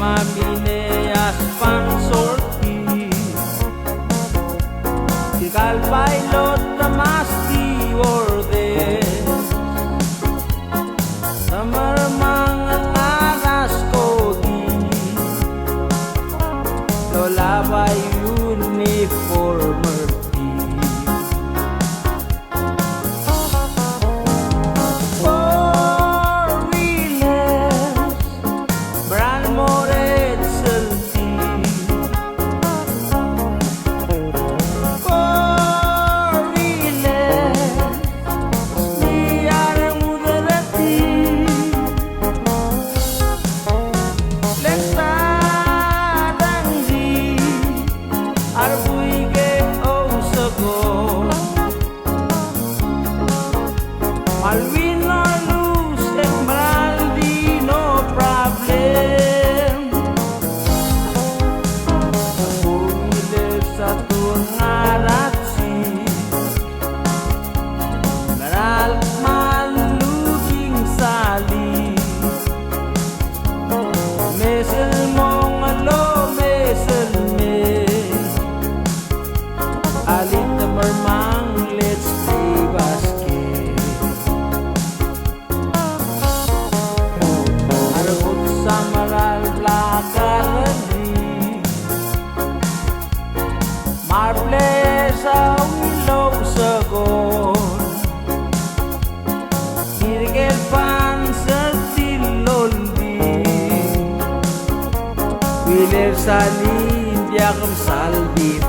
Mamineas pansorti Tigal bailot namasti ordes Samar mga ngaras ko di Lola by uniformer Alvin or lose and Maldi, no problem. Ako milis sa tungaratsi Maral maluging sali Mesel mong alo, mesel me Alit na marmang, let's play basket Samaral Blakaradi Marble sa ulo sagon Hirgel pan sa tiloldi Wiler salin diakam saldi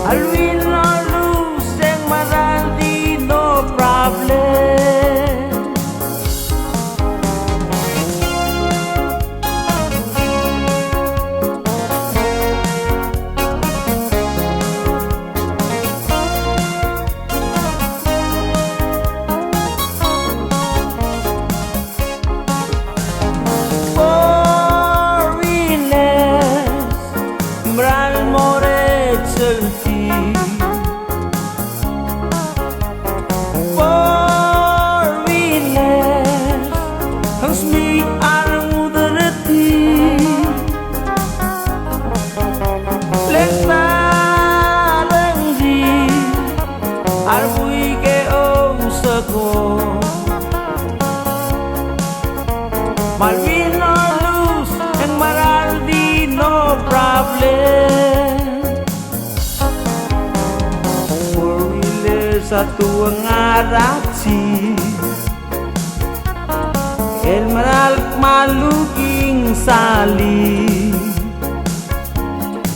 Alvin or lose and Maraldi, no problem. Malvin or lose and Maraldi, no problem. Four-wheeler sa tuwang aratsi El Maral maluging sali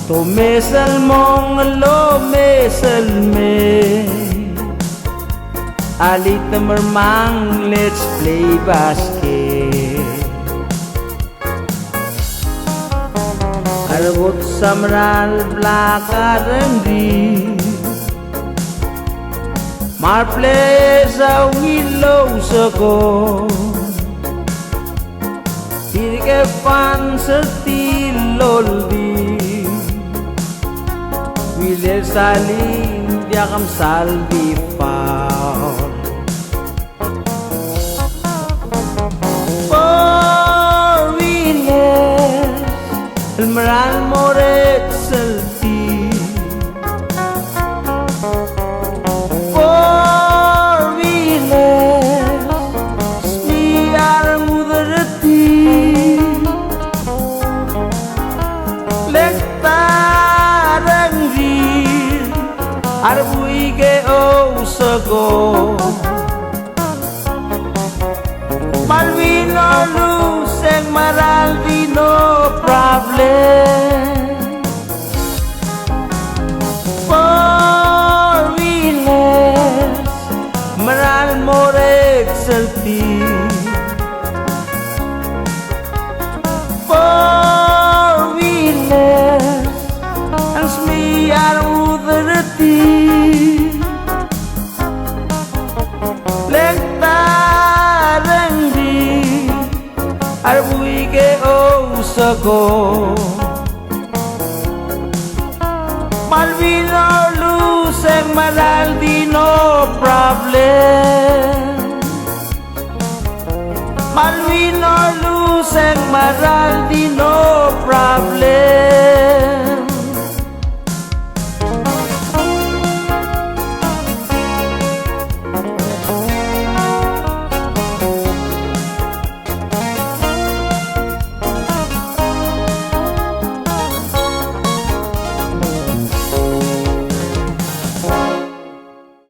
To mesal mong alo, mesal me Alit na marmang, let's play basket Aragot Samaral Blakaradi Marple sa willow sagon Hirgel pan sa tiloldi Wiler salin diakam saldi paul El Maral moret salti Four-wheelers Spiar mudarati Lektarang rir Arbuige o sago Malvin or lose and Maraldi, no problem. Four-wheelers Maral more exalti Are we get oh so go? Malvin or lose and Maraldi no problem. Malvin or lose and Maraldi